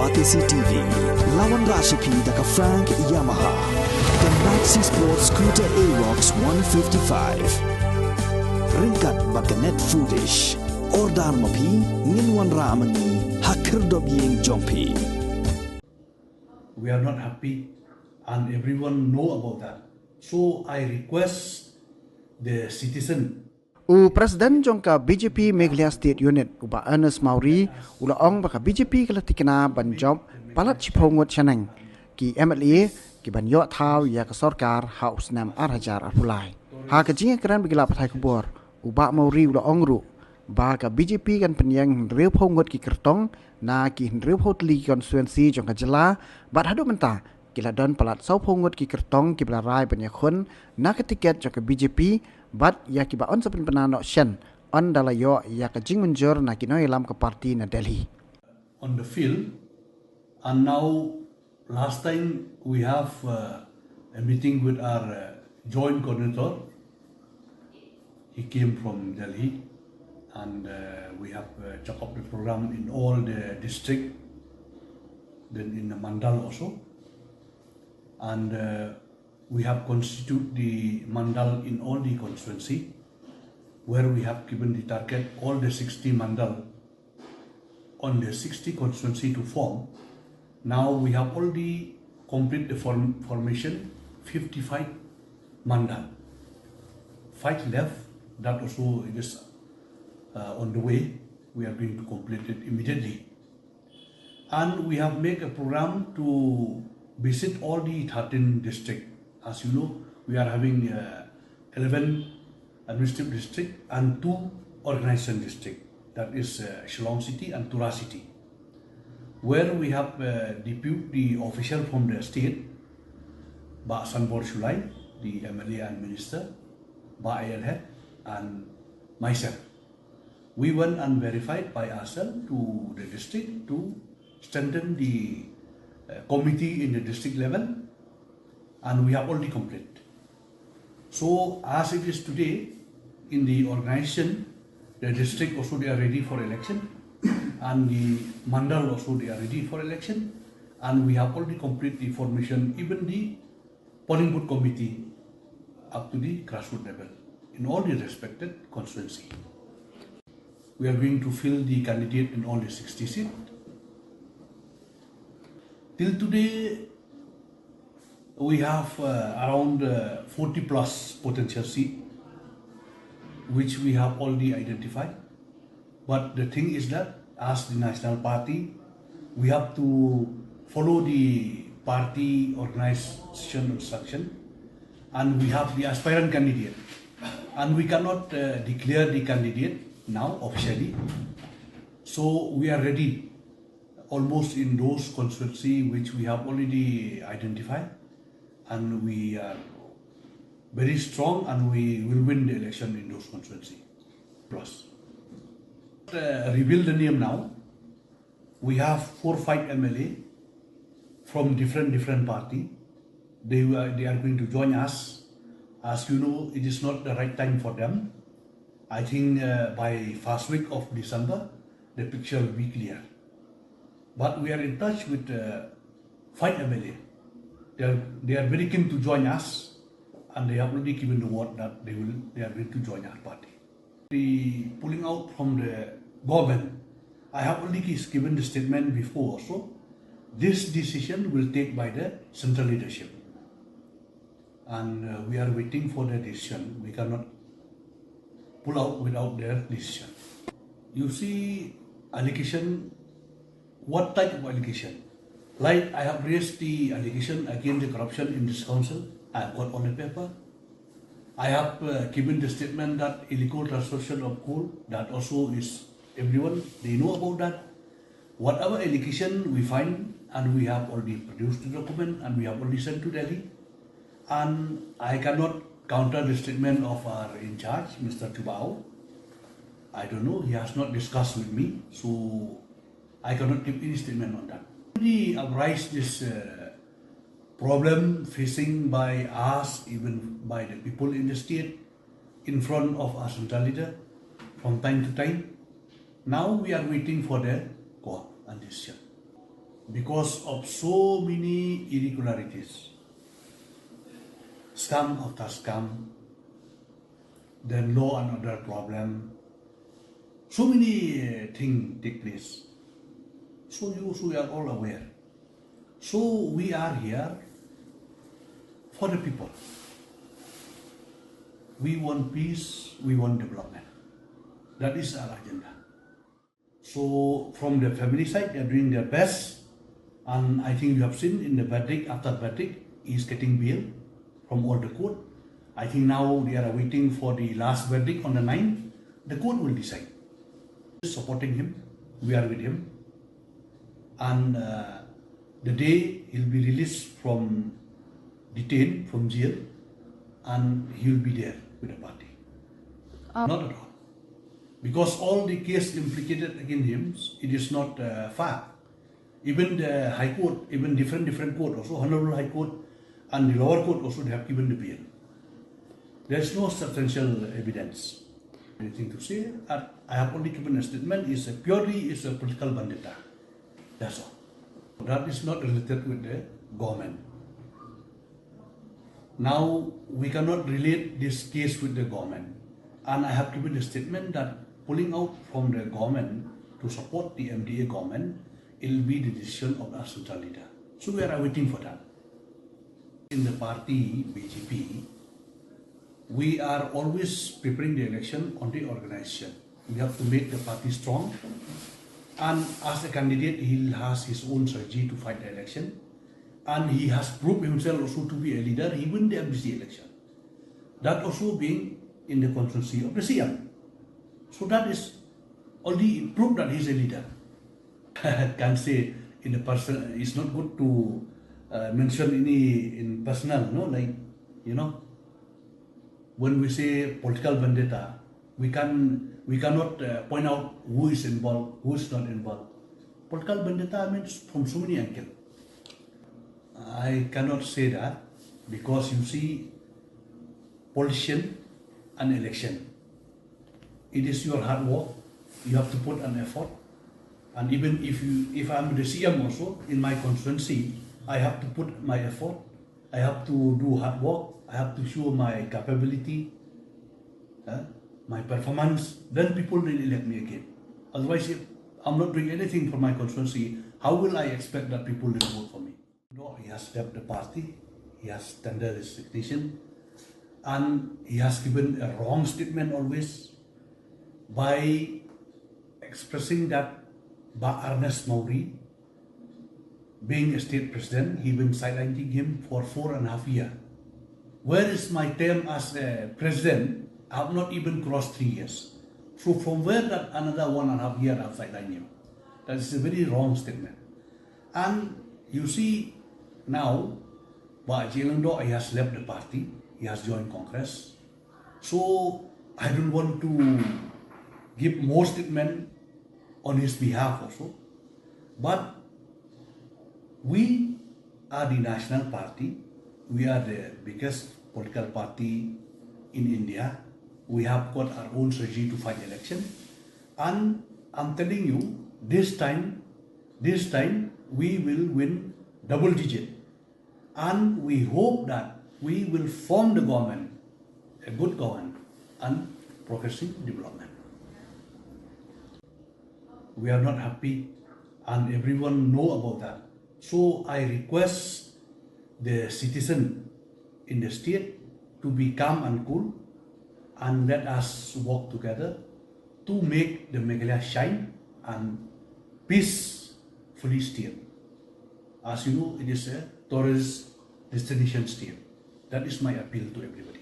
Batisi TV, lawan Rashipi daka Frank Yamaha, the Maxi Sports Scooter Arox 155. Ringkat baganet foodish, ordar mapi, nginwan ramani, hakir dobyeng jompi. We are not happy and everyone know about that. So I request the citizen. Presiden jongka BJP Meghalaya State Unit uba Ernest Mawrie ula ong baka BJP kalatikna ban job Palat Chipho Ngut chanang ki MLA ki ban yo thau ya ka sarkar haus nam arhajar apulai ha ka jinga kran bigila pathai kubor uba Mawrie ula ong ru ba ka BJP kan penyang riu Pho Ngut ki kertong na ki riu Pho Tli constituency jongka jela bat hadu menta kila don Palat sau Pho Ngut ki kertong ki belarai banyak na ka tiket jongka BJP But ya kiba on sapin penano shen on dalayo ya ka jing munjur na kinoy lam ka party na Delhi. On the field, and now last time we have a meeting with our joint coordinator. He came from Delhi, and we have checked up the program in all the district, then in the Mandal also, and we have constituted the mandal in all the constituency, where we have given the target all the 60 mandal on the 60 constituency to form. Now we have already complete the formation 55 mandal. 5 left, that also is on the way. We are going to complete it immediately. And we have made a program to visit all the 13 districts. As you know, we are having 11 administrative districts and 2 organization districts. That is Shillong City and Tura City, where we have the official from the state, Ba Sanbor Shulai, the MLA and Minister, Ba Ayal Head, and myself. We went and verified by ourselves to the district to strengthen the committee in the district level. And we have already completed. So as it is today, in the organization, the district also they are ready for election, and the mandal also they are ready for election, and we have already completed the formation, even the polling booth committee up to the grassroots level in all the respected constituency. We are going to fill the candidate in all the 60 seats. Till today, we have around 40 plus potential seats, which we have already identified. But the thing is that as the national party, we have to follow the party organization instruction, and we have the aspirant candidate. And we cannot declare the candidate now officially. So we are ready almost in those constituencies which we have already identified. And we are very strong, and we will win the election in those constituencies. Plus, reveal the name now. We have 4 or 5 MLA from different party. They are going to join us. As you know, it is not the right time for them. I think by first week of December, the picture will be clear. But we are in touch with 5 MLA. They are very keen to join us, and they have already given the word that they are going to join our party. The pulling out from the government, I have already given the statement before also. This decision will take by the central leadership, and we are waiting for the decision. We cannot pull out without their decision. You see, allegation. What type of allegation? Like I have raised the allegation against the corruption in this council. I have got on the paper. I have given the statement that illegal transaction of coal, that also is everyone, they know about that. Whatever allegation we find, and we have already produced the document, and we have already sent to Delhi. And I cannot counter the statement of our in charge, Mr. Chubao. I don't know, he has not discussed with me, so I cannot give any statement on that. We have raised this problem facing by us, even by the people in the state, in front of our central leader from time to time. Now we are waiting for the call and decision. because of so many irregularities, scam after scam, then law and order problem, so many things take place. So we are all aware. So we are here for the people. We want peace, we want development. That is our agenda. So from the family side, they are doing their best. And I think you have seen in the verdict, after verdict, he is getting bail from all the court. I think now they are waiting for the last verdict on the 9th. The court will decide. Supporting him, we are with him. And the day he'll be released from detained from jail, and he will be there with the party. Not at all. Because all the case implicated against him, it is not far. Even the High Court, even different court, also Honorable High Court and the lower court also, they have given the bail. There is no substantial evidence. Anything to say? I have only given a statement. It's purely a political vendetta. That's all. That is not related with the government. Now we cannot relate this case with the government, and I have given a statement that pulling out from the government to support the MDA government, it will be the decision of our central leader. So we are waiting for that. In the party BJP, we are always preparing the election on the organization. We have to make the party strong, and as a candidate, he has his own strategy to fight the election, and he has proved himself also to be a leader. He won the MDC election. That also being in the constituency of the CM. So that is only proof that he is a leader. Can't say in the person. It's not good to mention any in personal, no, like, you know. When we say political vendetta, we cannot point out who is involved, who is not involved. Political vendetta means from so many angles. I cannot say that because you see, politician and election, it is your hard work. You have to put an effort, and even if I'm the CM also in my constituency, I have to put my effort. I have to do hard work. I have to show my capability, my performance. Then people will elect me again. Otherwise, if I'm not doing anything for my constituency, how will I expect that people will vote for me? No, he has left the party. He has tendered his resignation, and he has given a wrong statement always by expressing that by Ernest Mawrie, being a state president, he been sidelining him for 4.5 years. Where is my term as a president? I have not even crossed 3 years. So from where that another 1.5 years I have sidelined him? That is a very wrong statement. And you see now, by Jelando, he has left the party. He has joined Congress. So I don't want to give more statement on his behalf also. But we are the national party. We are the biggest political party in India. We have got our own strategy to fight election. And I'm telling you, this time we will win double digit. And we hope that we will form the government, a good government and progressive development. We are not happy, and everyone know about that. So I request the citizen in the state to be calm and cool, and let us work together to make the Meghalaya shine and peacefully state. As you know, it is a tourist destination state. That is my appeal to everybody.